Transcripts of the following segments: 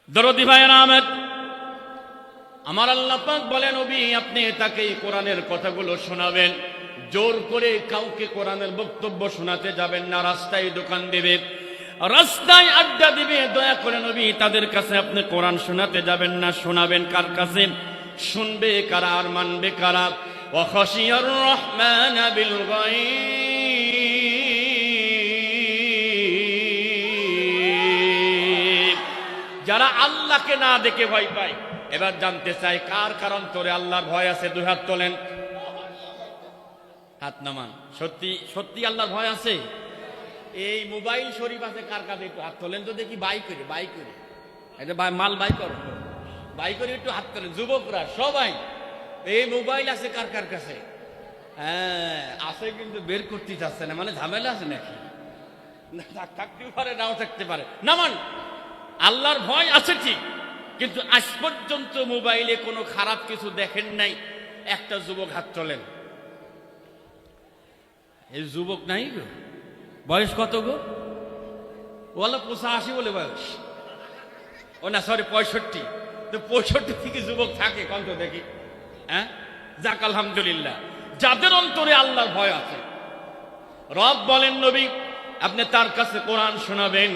দরদি ভাইয়েরা আমার আল্লাহ পাক বলেন, নবী আপনি তাকে কোরআনের কথাগুলো শোনাবেন। জোর করে কাউকে কোরআনের বক্তব্য শোনাতে যাবেন না। রাস্তায় দোকান দেবে, রাস্তায় আড্ডা দিবে, দয়া করে নবী তাদের কাছে আপনি কোরআন শোনাতে যাবেন না। শোনাবেন কার কাছে? শুনবে কারা আর মানবে কারা? ওয়া খাশিয়ার রহমান বিল গায়ব, যারা আল্লাহকে না দেখে ভয় পায়। এবার জানতে চাই কার কারণ তোরে আল্লাহর ভয় আছে? দুই হাত তোলেন, হাত নামান। সত্যি সত্যি আল্লাহর ভয় আছে? এই মোবাইল শরীফ আছে কার কাছে? একটু হাত তোলেন তো দেখি। বাই করে এটা মাল বাই করো, বাই করে একটু হাত তোলেন। যুবকরা সবাই, এই মোবাইল আছে কার কার কাছে? হ্যাঁ আছে, কিন্তু বের করতে চাচ্ছে না। মানে ঝামেলা আছে নাকি? থাকতে পারে, নাও থাকতে পারে। নামান। আল্লাহর ভয় আছে ঠিক, কিন্তু আজ পর্যন্ত মোবাইলে কোনো খারাপ কিছু দেখেন নাই। একটা যুবক হাত তোলেন। এই যুবক নাই গো? বয়স কত গো? ওলা 85 বলে বয়স। ও না, সরি 65। তো 65 থেকে যুবক থাকে কত দেখি? হ্যাঁ, যাক আলহামদুলিল্লাহ, যাদের অন্তরে আল্লাহর ভয় আছে। রব বলেন, নবী আপনি তার কাছে কোরআন শোনাবেন,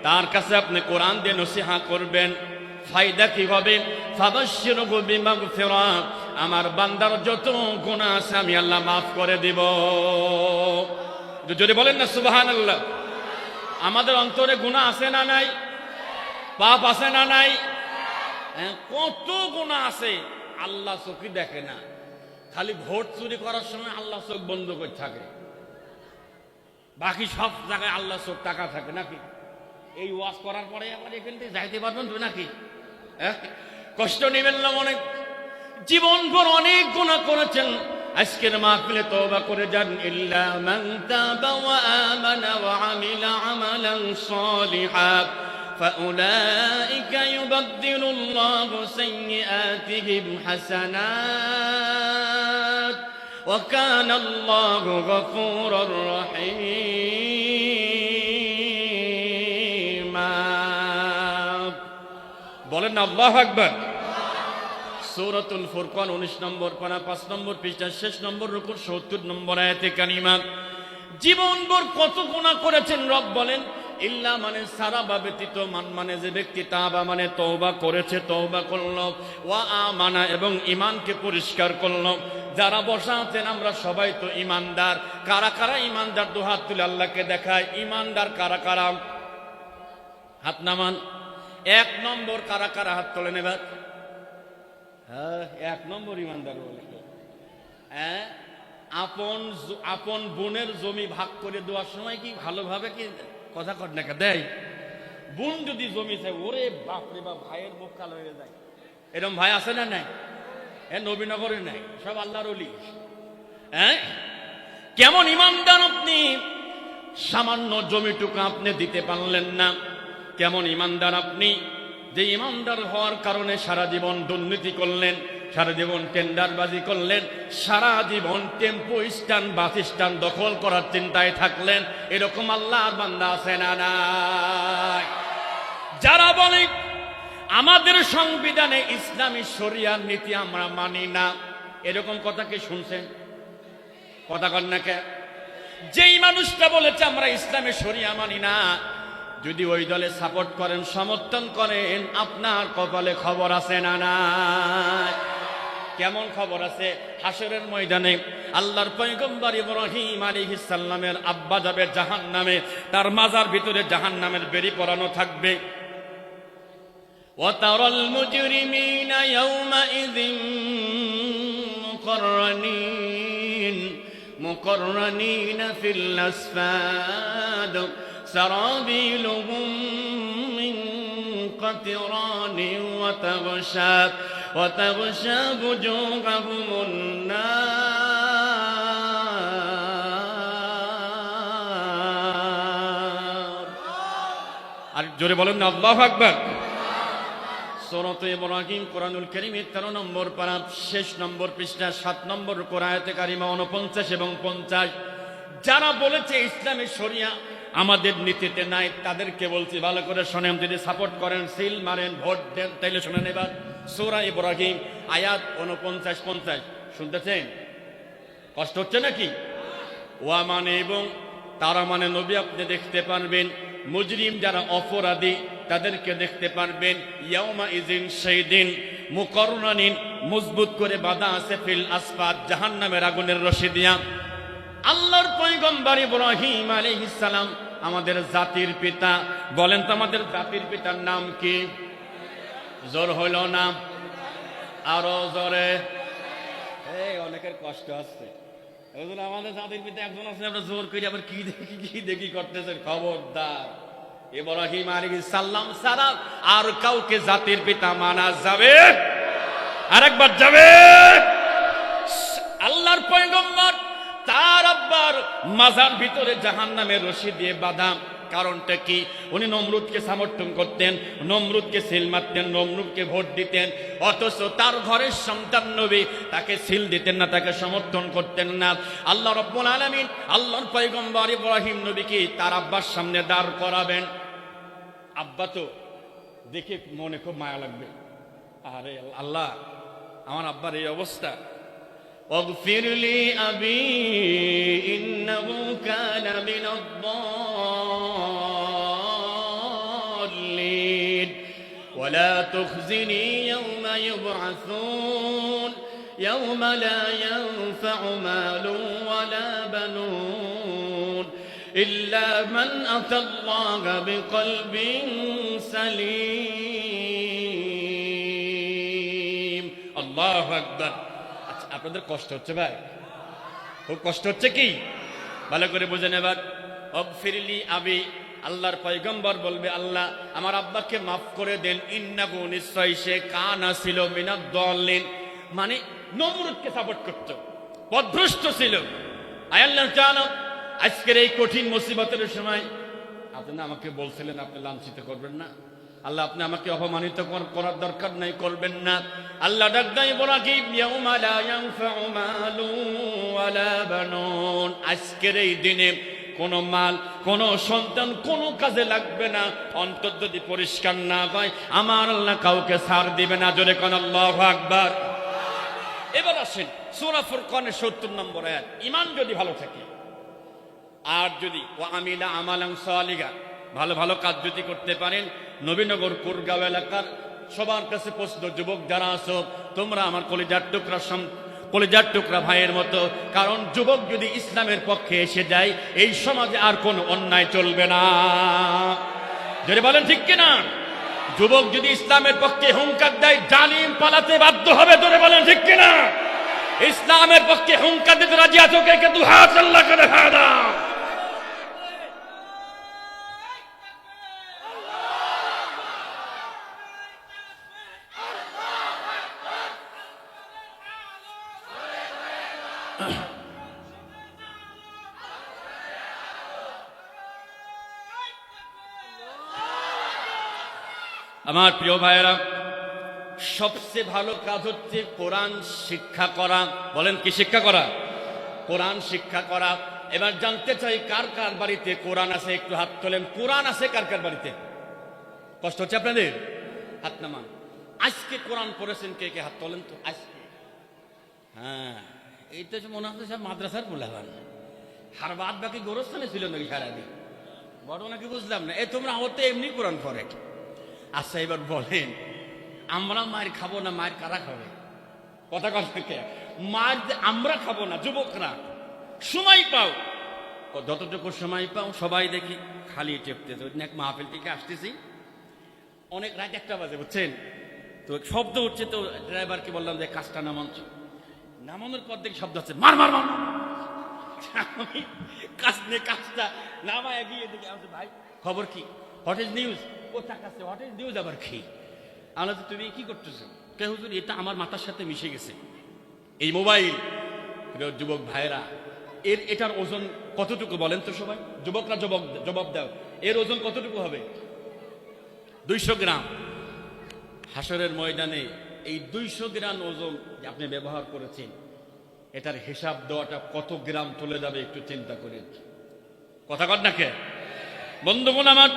তার কাছে আপনি কোরআন দিয়ে নসিহা করবেন। ফায়দা কি হবে? ফাবাশশিরহু বিমাগফিরাহ, আমার বান্দার যত গুনাহ আছে আমি আল্লাহ মাফ করে দিব। যদি বলেন না সুবহানাল্লাহ। আমাদের অন্তরে গুনাহ আছে না নাই? পাপ আছে না নাই? কত গুনাহ আছে, আল্লাহ চোখে দেখে না। খালি ভোট চুরি করার সময় আল্লাহ চোখ বন্ধ করে থাকে, বাকি সব জায়গায় আল্লাহ চোখ টাকা থাকে নাকি? এই ওয়াজ করার পরে আবার এখান থেকে যাইতে পারবেন তো নাকি? কষ্ট নেবেন না মনে। জীবন ভর অনেক গুনাহ করেছেন, আজকের মাহফিলে তওবা করে যান। ইল্লা মান তাবা ওয়া আমানা ওয়া আমিলা আমালান সালিহান ফাউলাইকা ইউবাদদিলুল্লাহু সাইয়্যাতিহিম হাসানাত ওয়া কানা আল্লাহু গফুরুর রহিম। বলেন না আল্লাহু আকবার। সূরাতুল ফুরকান 19 নম্বর পারা 5 নম্বর পৃষ্ঠা শেষ নম্বর রুকুর 70 নম্বর আয়াতে কারিমা। জীবনভর কত গুনাহ করেছেন রব বলেন, ইল্লা মানে সারা বা ব্যতীত, মান মানে যে ব্যক্তি তাবা মানে তওবা করেছে, তওবা করলো, ওয়া আমানা এবং ঈমানকে পরিষ্কার করলো। যারা বসা আছেন আমরা সবাই তো ঈমানদার। কারা কারা ঈমানদার? দু হাত তুলে আল্লাহকে দেখায়। ঈমানদার কারা কারা? হাত নামান। 1 নম্বর কারা কারা? হাত তোলেন এবার। হ্যাঁ, 1 নম্বর ঈমানদার বলে। হ্যাঁ, আপন বোনের জমি ভাগ করে দেওয়ার সময় কি ভালোভাবে কি কথা কর না দেয়? বোন যদি জমি চায়, ওরে বাপরে বাপ, ভাইয়ের মুখ কালো হয়ে যায়। এরকম ভাই আছে না নাই? নবীনগরে নাই, সব আল্লাহর ওলি। হ্যাঁ, কেমন ঈমানদার আপনি? সামান্য জমিটুকু আপনি দিতে পারলেন না। কেমন ঈমানদার আপনি, যে ঈমানদার হওয়ার কারণে সারা জীবন দুর্নীতি করলেন, সারা জীবন টেন্ডারবাজি করলেন, সারা জীবন টেম্পো স্ট্যান্ড, বাস স্ট্যান্ড দখল করার চিন্তায় থাকলেন। এরকম আল্লাহর বান্দা আছে না নাই? যারা বলে আমাদের সংবিধানে ইসলামী শরিয়ার নীতি আমরা মানি না, এরকম কথা কি শুনছেন? কথা কন না কে? যেই মানুষটা বলেছে আমরা ইসলামী শরিয়া মানি না, যদি ওই দলে সাপোর্ট করেন, সমর্থন করেন, আপনার কপালে খবর আছে না নাই? কেমন খবর আছে? হাসরের ময়দানে আল্লাহর পয়গম্বর ইব্রাহিম আলাইহিস সালামের আব্বা যাবে জাহান্নামে, তার মাজার ভিতরে জাহান্নামের বেড়ি পরানো থাকবে। ওয়া তারাল মুজরিমিনা ইয়াওমাইযিন মুকাররানিনা ফিল আসফাদ سرابيلهم من قطران وتغشى وجوههم النار। আর জোরে বলেন না আল্লাহু আকবার। সূরা ইব্রাহিম কোরআনুল কারীমের 13 নম্বর পারা শেষ নম্বর পৃষ্ঠা 7 নম্বর আয়াতে কারিমা 49 এবং 50। যারা বলেছে ইসলামের শরিয়া আমাদের নীতিতে নাই, তাদেরকে বলছি ভালো করে শোনেন, যদি সাপোর্ট করেন সিল মারেন ভোট দেন, তাইলে শোনেন এবার সূরা ইব্রাহিম আয়াত 49-50 শুনতেছেন? কষ্ট হচ্ছে নাকি? ওয়া মানে এবং তারা মানে নবী আপনি দেখতে পারবেন, মুজরিম যারা অপরাধী তাদেরকে দেখতে পারবেন। ইয়াউমা ইজিন, সেই দিন মুকাররানিন, মজবুত করে বাঁধা আছে, ফিল আসফাদ, জাহান্নামের আগুনের রশি দিয়া। আল্লাহর পয়গম্বর ইব্রাহিম আলাইহিস সালাম আমাদের জাতির পিতা, বলেন তো আমাদের জাতির পিতার নাম কি? জোর হইল না, আরো জোরে। এই অনেকের কষ্ট আছে, আমাদের জাতির পিতা একজন আছে, আমরা জোর করি আবার কি দেখি করতেছেন। খবরদার, ইব্রাহিম আলাইহিস সালাম ছাড়া আর কাউকে জাতির পিতা মানা যাবে? আরেকবার যাবে? আল্লাহর পয়গম্বর তার আব্বার মাজার ভিতরে জাহান্নামের রশি দিয়ে বাঁধা। কারণটা কি? উনি নমরুদকে সমর্থন করতেন, নমরুদকে সিল মারতেন, নমরুদকে ভোট দিতেন, অথচ তার ঘরের সন্তান নবী তাকে সিল দিতেন না, তাকে সমর্থন করতেন না। আল্লাহ রাব্বুল আলামিন আল্লাহর পয়গম্বর ইব্রাহিম নবীকে তার আব্বার সামনে দাঁড় করাবেন। আব্বা তো দেখে মনে খুব মায়া লাগবে, আরে আল্লাহ আমার আব্বার এই অবস্থা। اغفر لي أبي إنه كان من الضالين ولا تخزني يوم يبعثون يوم لا ينفع مال ولا بنون إلا من أتى الله بقلب سليم الله أكبر। আপনাদের কষ্ট হচ্ছে ভাই? খুব কষ্ট হচ্ছে কি? ভালো করে বুঝেন এবার। অগফিরলি আবি, আল্লাহর পয়গম্বর বলবে আল্লাহ আমার আব্বাকে মাফ করে দেন। ইন্নাহু, নিশ্চয় সে, কানা ছিল, মিনাদ দাল্লিন, মানে নমরুদকে সাপোর্ট করত, পথভ্রষ্ট ছিল। আয় আল্লাহ জানো, আজকের এই কঠিন মুসিবতের সময় আপনি আমাকে বলছিলেন আপনি লাঞ্ছিত করবেন না। আল্লাহ আপনি আমাকে অপমানিত করার দরকার নাই, করবেন না। আল্লাহ ডাক দেয় ইব্রাহিম, ইয়াউমা লা ইয়ানফাউ মালু ওয়ালা বানুন, আজকের এই দিনে কোন মাল, কোন সন্তান কোন কাজে লাগবে না, অন্তর যদি পরিষ্কার না হয় আমার আল্লাহ কাউকে ছাড় দিবে না। জোরে কোন আল্লাহু আকবার। এবার আসেন সূরা ফুরকানের ৭০ নম্বর আয়াত। ঈমান যদি ভালো থাকে আর যদি ওয়া আমিলা আমালান সালিহা, ভালো ভালো কাজ যদি করতে পারেন। নবীনগর কুরগাঁও এলাকার সবার কাছে প্রশ্ন, যুবক যারা আছো তোমরা আমার কলিজার টুকরা ভাইয়ের মতো, কারণ যুবক যদি ইসলামের পক্ষে এসে যায় এই সমাজে আর কোনো অন্যায় চলবে না। যদি বলেন ঠিক কিনা? যুবক যদি ইসলামের পক্ষে হুঙ্কার দেয় জালিম পালাতে বাধ্য হবে। ধরে বলেন ঠিক কিনা? ইসলামের পক্ষে হুঙ্কার দিতে রাজি আছো কে? দু হাত আল্লাহ করে হাদা। আমার প্রিয় ভাইয়েরা, সবচেয়ে ভালো কাজ হচ্ছে কোরআন শিক্ষা করা। বলেন কি শিক্ষা করা? কোরআন শিক্ষা করা। এবার জানতে চাই কার কার বাড়িতে কোরআন আছে? একটু হাত তোলেন। কোরআন আছে কার কার বাড়িতে? কষ্ট হচ্ছে আপনাদের? হাত নামান। আজকে কোরআন পড়েছেন কে কে? হাত তোলেন তো। আজকে হ্যাঁ, এইটা মনে হচ্ছে সব মাদ্রাসার বললাম, হার বাদ বাকি গোরস্থানে ছিল নাকি সারাদিন? বড় নাকি বুঝলাম না। তোমরা হতে এমনি কোরআন পড়ে। আচ্ছা এবার বলেন, আমরা মায়ের খাবো না, মায়ের কারা খাবে? কথা কথা, মায়ের আমরা খাবো না, যুবকরা সময় পাও, যতটুকু সময় পাও সবাই দেখি খালি চেপতেছে। এক মাহফিল থেকে আসতেছি, অনেক রাত 1টা বাজে, বুঝছেন তো, শব্দ উঠছে তো ড্রাইভারকে বললাম যে কাজটা নামাচ্ছ। নামানোর পর দেখি শব্দ হচ্ছে মার মার মার। আমি কাজটা নামা এগিয়ে দেখি, ভাই খবর কি? What is news? ও তাকাচ্ছে, হোয়াট ইজ নিউজ আবার কি? আমরা তো, তুমি কি করতেছো? কে হুজুর? এটা আমার মাথার সাথে মিশে গেছে, এই মোবাইল। যুবক ভাইরা, এটার ওজন কতটুকু বলেন তো সবাই? যুবকরা জবাব দাও, এর ওজন কতটুকু হবে? 200 গ্রাম। হাসরের ময়দানে এই 200 গ্রাম ওজন যে আপনি ব্যবহার করেছেন, এটার হিসাব দেওয়াটা কত গ্রাম চলে যাবে একটু চিন্তা করেন। কথা কর না কে? বন্ধুগণ আমার,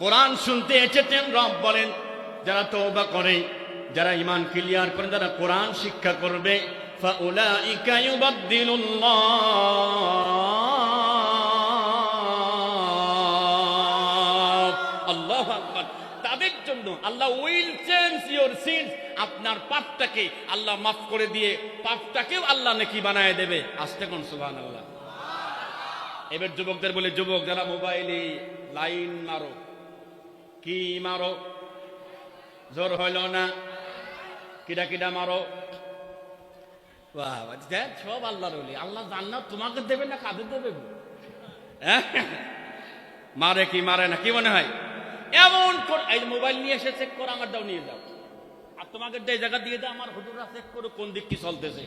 কোরআন শুনতে এসেছেন, রব বলেন যারা তওবা করে, যারা ঈমান ক্লিয়ার করে, যারা কোরআন শিক্ষা করবে, ফাউলাইকা ইউবাদদিলুল্লাহ, আল্লাহু আকবার, তাদের জন্য আল্লাহ উইল চেঞ্জ ইওর সিনস, আপনার পাপটাকে আল্লাহ মাফ করে দিয়ে পাপটাকেও আল্লাহ নেকি বানায় দেবে। আস্তে কোন সুবহানাল্লাহ। এবার যুবকদের বলে, যুবক যারা মোবাইলে লাইন মারো, কি মারো, জোর হইল না, কিডা কিডা মারো, সব আল্লাহর ওলি। আল্লাহ জান্নাত তোমাকে দেবে না কাদের দেবে? মারে কি মারে না, কি মনে হয়? এমন এই মোবাইল নিয়ে এসে চেক করো, আমার দাও নিয়ে যাও, আর তোমাকে যে জায়গা দিয়ে দাও, আমার হুজুরা চেক করো কোন দিক কি চলতেছে,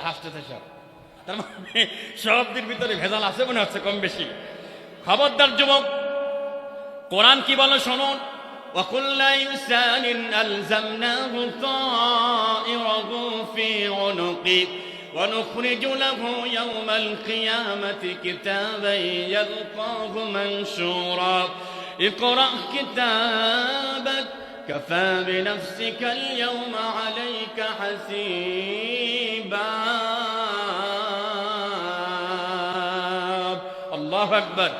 হাসতেছে সব। তার মানে সব দিক ভিতরে ভেজাল আছে মনে হচ্ছে কম বেশি। খবরদার যুবক, কোরআন কি বলে শুনুন। وَكُلَّ إِنسَانٍ أَلْزَمْنَاهُ طَائِرَهُ فِي عُنُقِهِ وَنُخْرِجُ لَهُ يَوْمَ الْقِيَامَةِ كِتَابًا يَلْقَاهُ مَنشُورًا اقْرَأْ كِتَابَكَ كَفَى بِنَفْسِكَ الْيَوْمَ عَلَيْكَ حَسِيبًا। আল্লাহু আকবার।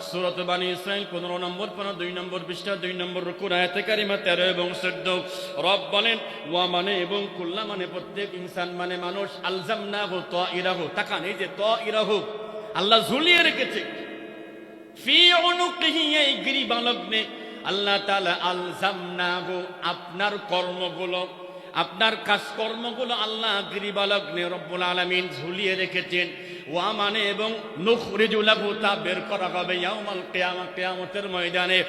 সূরা বানী ইসরাঈল 15 নম্বর পারা 2 নম্বর পৃষ্ঠা 2 নম্বর রুকু আয়াতে কারিমা 13 এবং 14। রব বলেন ওয়া মানে এবং কুল্লা মানে প্রত্যেক ইনসান মানে মানুষ, আলজামনাহু তাইরাহু, তাকান এই যে তাইরাহু আল্লাহ ঝুলিয়ে রেখেছে, ফি উনুকিহি এই গ্রীবালগ্নে আল্লাহ তাআলা আলজামনাহু আপনার কর্মগুলো, আপনার কাজকর্মগুলো আল্লাহ গ্রীবালগ্নে রব্বুল আলামিন ঝুলিয়ে রেখেছেন। ওয়া মানে এবং নুখরিজু লাহু, তা বের করা হবে ইয়াউমাল কিয়ামা, কিয়ামতের ময়দানে,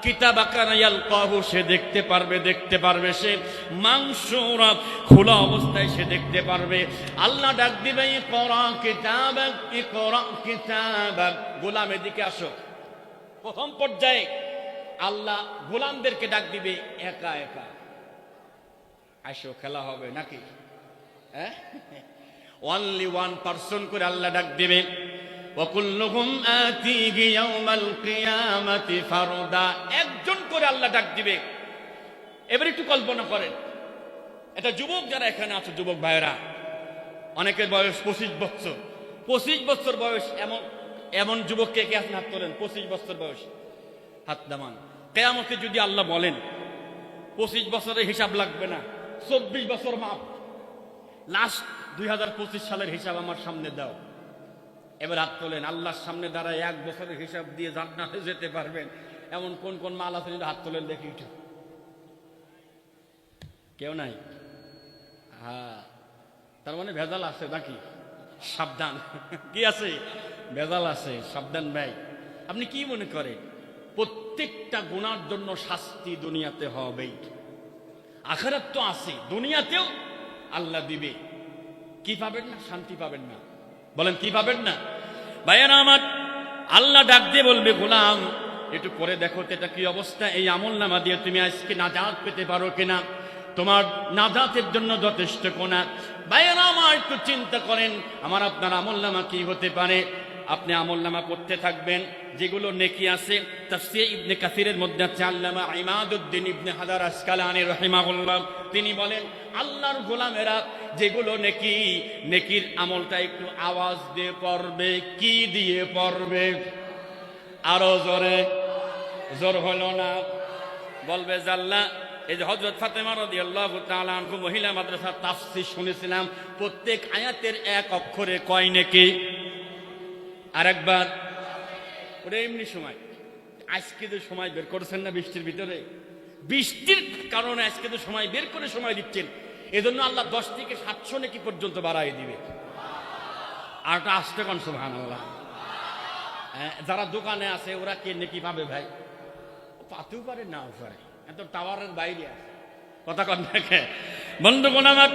কিতাবাকা ইয়ালকাহু, সে দেখতে পারবে সে মানশুরা, খোলা অবস্থায় সে দেখতে পারবে। আল্লাহ ডাক দিবে ইকরা কিতাবাক, ইকরা কিতাবাক, গোলাম এদিকে আসো। প্রথম পর্যায়ে আল্লাহ গোলামদেরকে ডাক দিবে একা একা, আসো খেলা হবে নাকি? হ্যাঁ, অনলি ওয়ান পারসন করে আল্লাহ ডাক দিবে। ওয়াকুল্লুহুম আতিহি ইয়াউমাল কিয়ামাতি ফারদা, একজন করে আল্লাহ ডাক দিবে। এবার একটু কল্পনা করেন, এটা যুবক যারা এখানে আছে, যুবক ভাইরা, অনেকের বয়স 25 বছর, 25 বছর বয়স, এমন যুবক কে কে আছেন? হাত তোলেন। 25 বছর বয়স, হাত নামান। কিয়ামতে যদি আল্লাহ বলেন 25 বছরের হিসাব লাগবে না, 24 বছর মাপ, লাস্ট 2025 সালের হিসাব আমার সামনে দাও। এবার হাত তোলেন। আল্লাহর সামনে দাঁড়ায় 1 বছরের হিসাব দিয়ে জান্নাতে যেতে পারবেন এমন কোন কোন মাল আছে? হাত তোলেন দেখি একটু। কেউ নাই? হ্যাঁ, তার মানে ভেজাল আছে নাকি? সাবধান। কি আছে? ভেজাল আছে, সাবধান ভাই। আপনি কি মনে করেন প্রত্যেকটা গুনার জন্য শাস্তি দুনিয়াতে হবেই? আখিরাত তো আছে, দুনিয়াতেও আল্লাহ দিবে। কি পাবেন না? শান্তি পাবেন না। বলেন কি পাবেন না? ভাইয়েরা আমার, আল্লাহ ডাক দিয়ে বলবে গোলাম একটু করে দেখো তো এটা কি অবস্থা, এই আমলনামা দিয়ে তুমি আজকে নাজাত পেতে পারো কিনা, তোমার নাজাতের জন্য যথেষ্ট কোনা। ভাইয়েরা আমার, একটু চিন্তা করেন আমার আপনার আমলনামা কি হতে পারে। আপনি আমলনামা করতে থাকবেন, যেগুলো নেকি আছে। তাফসীর ইবনে কাসিরের মধ্যে আছে, আল্লামা ইমাদউদ্দিন ইবনে হাজার আসকালানী রাহিমাহুল্লাহ, তিনি বলেন আল্লাহর গোলামেরা যেগুলো নেকির আমলটা একটু আওয়াজ দিয়ে পড়বে। কি দিয়ে পড়বে? আরো জোরে, জোর হলো না, বলবে জাল্লা। এই যে হযরত ফাতেমা রাদিয়াল্লাহু তাআলা আনহা মহিলা মাদ্রাসার তাফসীর শুনেছিলাম, প্রত্যেক আয়াতের এক অক্ষরে কয় নেকি। আরেকবার ওটা এমনি সময়, আজকে তো সময় বের করেছেন না বৃষ্টির ভিতরে, বৃষ্টির কারণে আজকে তো সময় বের করে সময় দিচ্ছেন, এজন্য আল্লাহ 10 থেকে 700 নেকি পর্যন্ত বাড়াই দিবে। আর ওটা আসতে কোন সুবহানাল্লাহ। যারা দোকানে আছে ওরা কে নেকি পাবে ভাই? পাতেও পারে নাও পারে, এত টাওয়ারের বাইরে আছে, কথা কন দেখে। বন্ধুগণ আমার,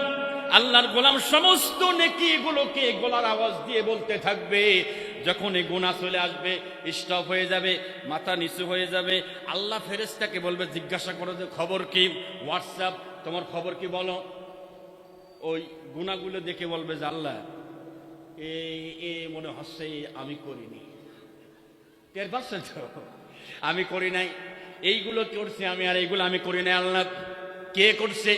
আল্লাহর গোলাম সমস্ত নেকি গুলোকে গলার আওয়াজ দিয়ে বলতে থাকবে। যখন এই গুনাহ চলে আসবে, স্টপ হয়ে যাবে, মাথা নিচু হয়ে যাবে, আল্লাহ ফেরেশতাকে বলবে জিজ্ঞাসা করো যে খবর কি, হোয়াটসঅ্যাপ তোমার খবর কি বলো। ওই গুনাহগুলো দেখে বলবে যে আল্লাহ এই মনে হচ্ছে আমি করিনি, টের পাচ্ছেন তো? আমি করি নাই, এইগুলো করছে আমি, আর এইগুলো আমি করি নাই। আল্লাহ কে করছে?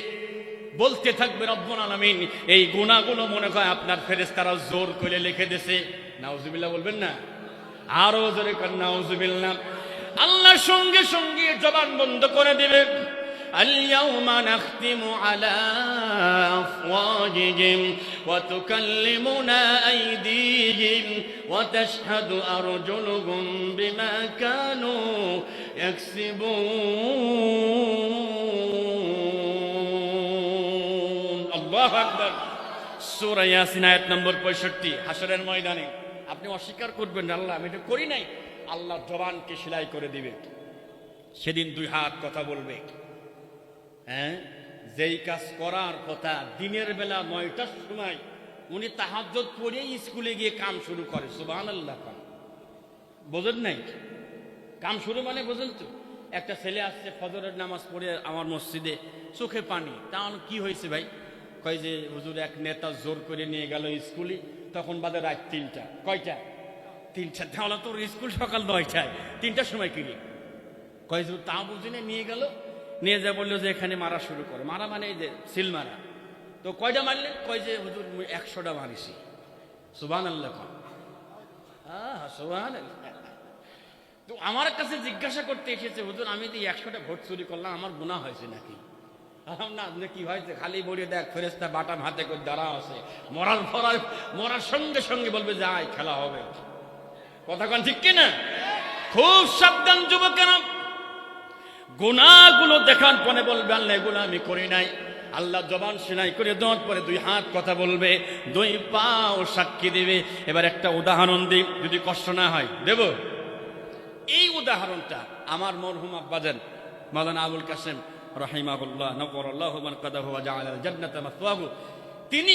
বলতে থাকবে রব্বুল আলামিন। এই গুনাহগুলো মনে হয় আপনার ফেরেশতারা জোর করে লিখে দিয়েছে। নাউজুবিল্লাহ বলবেন না? আরো জোরে কর নাউজুবিল্লাহ। আল্লাহ সঙ্গে সঙ্গে জবান বন্ধ করে দিবে। اليوم نختم على أفواههم وتكلمنا أيديهم وتشهد أرجلهم بما كانوا يكسبون الله أكبر সূরা ইয়াসিন আয়াত নম্বর 65 হাশরের ময়দানে আপনি অস্বীকার করবেন আল্লাহ আমি এটা করি নাই, আল্লাহ জবানকে সেলাই করে দিবে। সেদিন দুই হাত কথা বলবে। হ্যাঁ, যেই কাজ করার কথা দিনের বেলা 9টার সময় উনি তাহাজ্জুদ পড়ে স্কুলে গিয়ে কাম শুরু করে। সুবহানাল্লাহ। বোঝেন নাই? কাম শুরু মানে বোঝেন তো? একটা ছেলে আসছে ফজরের নামাজ পড়ে আমার মসজিদে, চোখে পানি। তাহলে কি হয়েছে ভাই? কয় যে হুজুর এক নেতা জোর করে নিয়ে গেল স্কুলে, তখন বাদে রাত 3টা। কয়টা? 3টা। তাহলে তোর স্কুল সকাল 9টায়, 3টার সময় কিনি? কয় যে তা বুঝি না, নিয়ে গেল, নিয়ে যা বললো যে এখানে মারা শুরু করে। মারা মানে এই যে সিল মারা। তো কয়টা মারলেন? কয় যে হুজুর 100টা মারিছি। সুবহানাল্লাহ। সুবহানাল্লাহ। তো আমার কাছে জিজ্ঞাসা করতে এসেছে, হুজুর আমি তো 100টা ভোট চুরি করলাম, আমার গুনাহ হয়েছে নাকি? না, কি হয়েছে? খালি বলে দেখ ফেরেশতা বাটাম হাতে করে দাঁড়া আছে, মরার সঙ্গে সঙ্গে বলবে যে আয় খেলা হবে। কথা কোন ঠিক কিনা? খুব সাবধান যুবকেরা। গুনাহগুলো দেখার পরে বলবে আল্লাহ এগুলো আমি করি নাই। আল্লাহ জবান সেলাই করে দেওয়ার পরে দুই হাত কথা বলবে, দুই পাও সাক্ষী দিবে। এবার একটা উদাহরণ দিই, যদি কষ্ট না হয় দেব। এই উদাহরণটা আমার মরহুম আব্বাজান মাওলানা আবুল কাসেম রাহিমাহুল্লাহ নওয়ারাল্লাহু মারকাদাহু ওয়া জাআলাল জান্নাতা মাসওয়াহু, তিনি